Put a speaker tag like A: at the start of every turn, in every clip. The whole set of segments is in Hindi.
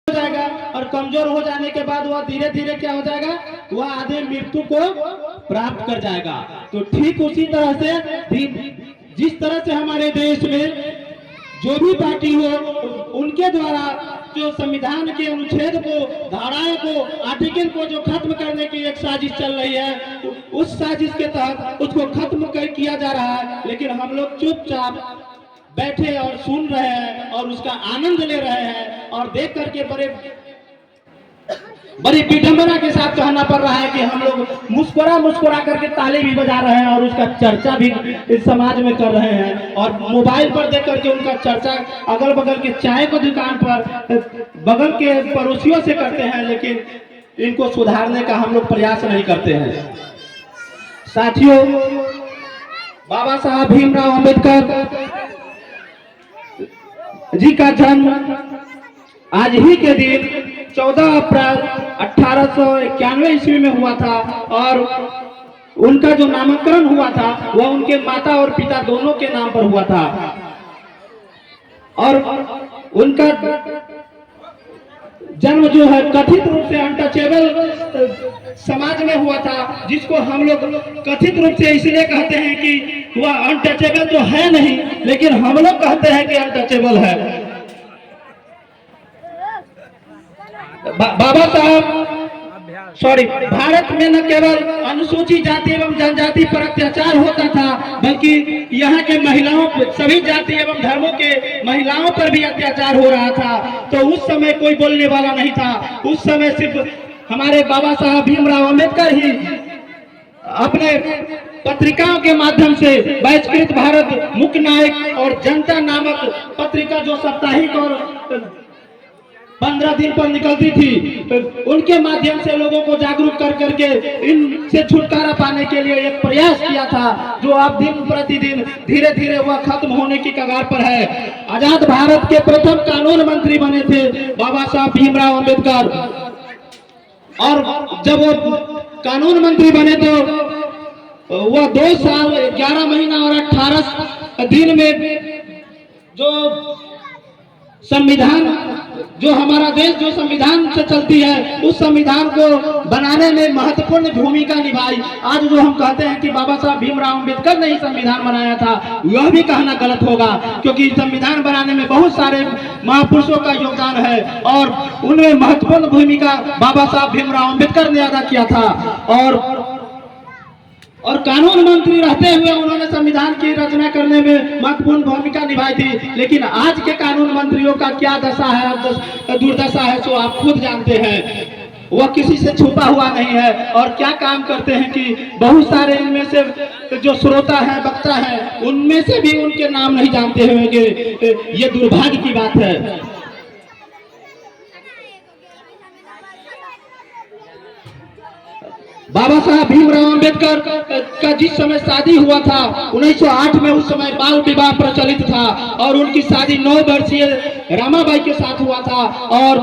A: हो जाएगा और कमजोर हो जाने के बाद वह धीरे धीरे क्या हो जाएगा, वह आदमी मृत्यु को प्राप्त कर जाएगा। तो ठीक उसी तरह से जिस तरह से हमारे देश में जो भी पार्टी हो उनके द्वारा जो संविधान के अनुच्छेद को, धाराओं को, आर्टिकल को जो खत्म करने की एक साजिश चल रही है, तो उस साजिश के तहत उसको खत्म किया जा रहा है, लेकिन हम लोग चुपचाप बैठे और सुन रहे हैं और उसका आनंद ले रहे हैं और देख करके बड़ी विडंबना के साथ कहना पड़ रहा है कि हम लोग मुस्कुरा करके ताली भी बजा रहे हैं और उसका चर्चा भी इस समाज में कर रहे हैं और मोबाइल पर देख करके उनका चर्चा अगल बगल के चाय की दुकान पर बगल के पड़ोसियों से करते हैं, लेकिन इनको सुधारने का हम लोग प्रयास नहीं करते हैं। साथियों, बाबा साहब भीमराव अंबेडकर जी का जन्म आज ही के दिन 14 अप्रैल 1891 ईस्वी में हुआ था और उनका जो नामकरण हुआ था वह उनके माता और पिता दोनों के नाम पर हुआ था और उनका जन्म जो है कथित रूप से अनटचेबल समाज में हुआ था, जिसको हम लोग कथित रूप से इसलिए कहते हैं कि वह अनटचेबल तो है नहीं, लेकिन हम लोग कहते हैं कि अनटचेबल है। बाबा साहब भारत में न केवल अनुसूचित जाति एवं जनजाति पर अत्याचार होता था, बल्कि यहाँ के महिलाओं, सभी जाति एवं धर्मों के महिलाओं पर भी अत्याचार हो रहा था। तो उस समय कोई बोलने वाला नहीं था। उस समय सिर्फ हमारे बाबा साहब भीमराव अंबेडकर ही अपने पत्रिकाओं के माध्यम से बहिष्कृत भारत, मुख्य नायक और जनता नामक पत्रिका जो साप्ताहिक और 15 दिन पर निकलती थी, उनके माध्यम से लोगों को जागरूक कर करके इनसे छुटकारा पाने के लिए एक प्रयास किया था, जो अब दिन प्रतिदिन धीरे धीरे वह खत्म होने की कगार पर है। आजाद भारत के प्रथम कानून मंत्री बने थे बाबा साहब भीमराव अंबेडकर और जब वो कानून मंत्री बने तो वह 2 साल 11 महीना और 18 दिन में जो संविधान, जो हमारा देश जो संविधान से चलती है, उस संविधान को बनाने में महत्वपूर्ण भूमिका निभाई। आज जो हम कहते हैं कि बाबा साहब भीमराव अंबेडकर ने ही संविधान बनाया था, यह भी कहना गलत होगा, क्योंकि संविधान बनाने में बहुत सारे महापुरुषों का योगदान है और उनमें महत्वपूर्ण भूमिका बाबा साहब भीमराव अंबेडकर ने अदा किया था और कानून मंत्री रहते हुए उन्होंने संविधान की रचना करने में महत्वपूर्ण भूमिका निभाई थी। लेकिन आज के कानून मंत्रियों का क्या दशा है, दुर्दशा है, सो आप खुद जानते हैं। वह किसी से छुपा हुआ नहीं है और क्या काम करते हैं कि बहुत सारे इनमें से जो श्रोता है, वक्ता है, उनमें से भी उनके नाम नहीं जानते होंगे। ये दुर्भाग्य की बात है। बाबा साहब भीमराव अंबेडकर का जिस समय शादी हुआ था 1908 में, उस समय बाल विवाह प्रचलित था और उनकी शादी 9 वर्षीय रामाबाई के साथ हुआ था और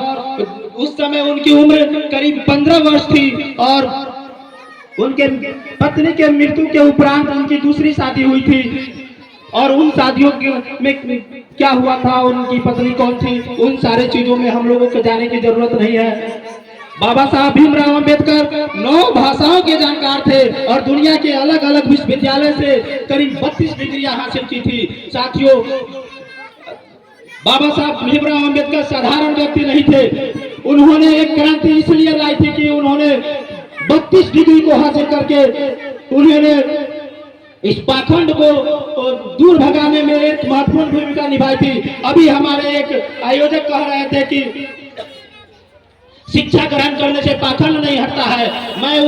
A: उस समय उनकी उम्र करीब 15 वर्ष थी और उनके पत्नी के मृत्यु के उपरांत उनकी दूसरी शादी हुई थी और उन शादियों में क्या हुआ था, उनकी पत्नी कौन थी, उन सारे चीजों में हम लोगों को जाने की जरूरत नहीं है। बाबा साहब भीमराव अंबेडकर 9 भाषाओं के जानकार थे और दुनिया के अलग अलग विश्वविद्यालय से करीब 32 डिग्रियां हासिल की थी। साथियों, बाबा साहब भीमराव अंबेडकर साधारण व्यक्ति नहीं थे। उन्होंने एक क्रांति इसलिए लाई थी कि उन्होंने 32 डिग्री को हासिल करके उन्होंने इस पाखंड को दूर भगाने में एक महत्वपूर्ण भूमिका निभाई थी। अभी हमारे एक आयोजक कह रहे थे कि शिक्षा ग्रहण करने से पाखंड नहीं हटता है। मैं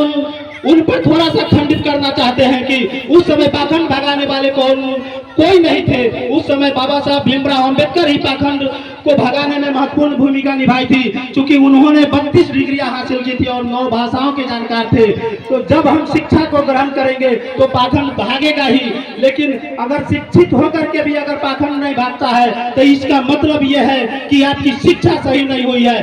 A: उन पर थोड़ा सा खंडित करना चाहते हैं कि उस समय पाखंड भगाने वाले कोई नहीं थे। उस समय बाबा साहब भीमराव अंबेडकर ही पाखंड को भगाने में महत्वपूर्ण भूमिका निभाई थी, क्योंकि उन्होंने 32 डिग्रियां हासिल की थी और 9 भाषाओं के जानकार थे। तो जब हम शिक्षा को ग्रहण करेंगे तो पाखंड भागेगा ही, लेकिन अगर शिक्षित होकर के भी अगर पाखंड नहीं भागता है तो इसका मतलब यह है कि आपकी शिक्षा सही नहीं हुई है।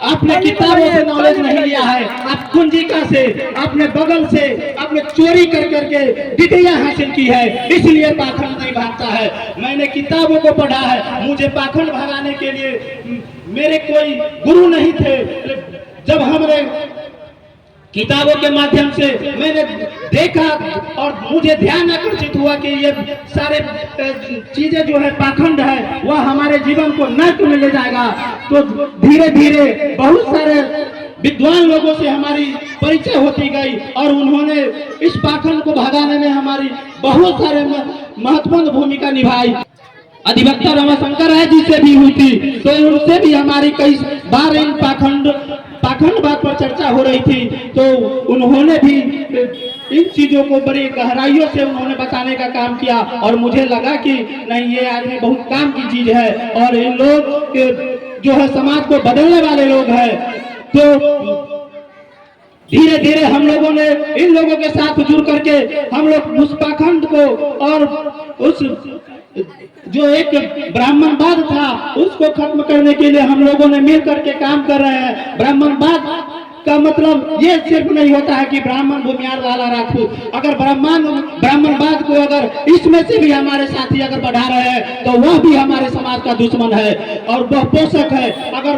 A: आपने किताबों से नॉलेज नहीं लिया है, आप कुंजिका से, अपने बगल से, आपने चोरी कर करके डिग्रियां हासिल की है, इसलिए पाखंड नहीं भागता है। मैंने किताबों को पढ़ा है, मुझे पाखंड भगाने के लिए मेरे कोई गुरु नहीं थे। जब हमने किताबों के माध्यम से मैंने देखा और मुझे ध्यान आकर्षित हुआ कि ये सारे चीजें जो है पाखंड है वह हमारे जीवन को नर्क में ले जाएगा, तो धीरे धीरे बहुत सारे विद्वान लोगों से हमारी परिचय होती गई और उन्होंने इस पाखंड को भगाने में हमारी बहुत सारे महत्वपूर्ण भूमिका निभाई। अधिवक्ता रमाशंकर है जिससे भी हुई थी, तो उनसे भी हमारी कई बार इन पाखंडवाद पर चर्चा हो रही थी, तो उन्होंने भी इन चीजों को बड़ी गहराइयों से उन्होंने बताने का काम किया और मुझे लगा कि नहीं, ये आदमी बहुत काम की चीज है और इन लोग जो है समाज को बदलने वाले लोग हैं। तो धीरे धीरे हम लोगों ने इन लोगों के साथ जुड़ करके हम लोग उस पाखंड को और उस जो एक ब्राह्मणवाद था उसको खत्म करने के लिए हम लोगों ने मिल करके काम कर रहे हैं। ब्राह्मणवाद का मतलब ये सिर्फ नहीं होता है कि ब्राह्मण भूमियार लाला राजपूत, अगर ब्राह्मणवाद को अगर इसमें से भी हमारे साथी अगर बढ़ा रहे हैं तो वह भी हमारे समाज का दुश्मन है और वह पोषक है। अगर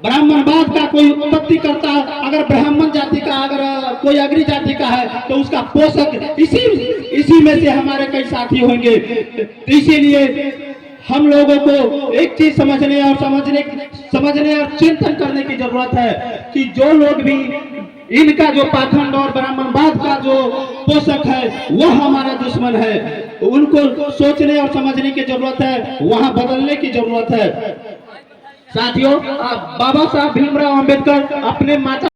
A: ब्राह्मणवाद का कोई उत्पत्ति करता अगर ब्राह्मण जाति का अगर कोई अग्री जाति का है तो उसका पोषक इसी में से हमारे कई साथी होंगे। तो इसीलिए हम लोगों को एक चीज समझने और चिंतन करने की जरूरत है कि जो लोग भी इनका जो पाखंड और ब्राह्मणवाद का जो पोषक है वह हमारा दुश्मन है, उनको सोचने और समझने की जरूरत है, वहां बदलने की जरूरत है। साथियों, बाबा साहब भीमराव अंबेडकर अपने माता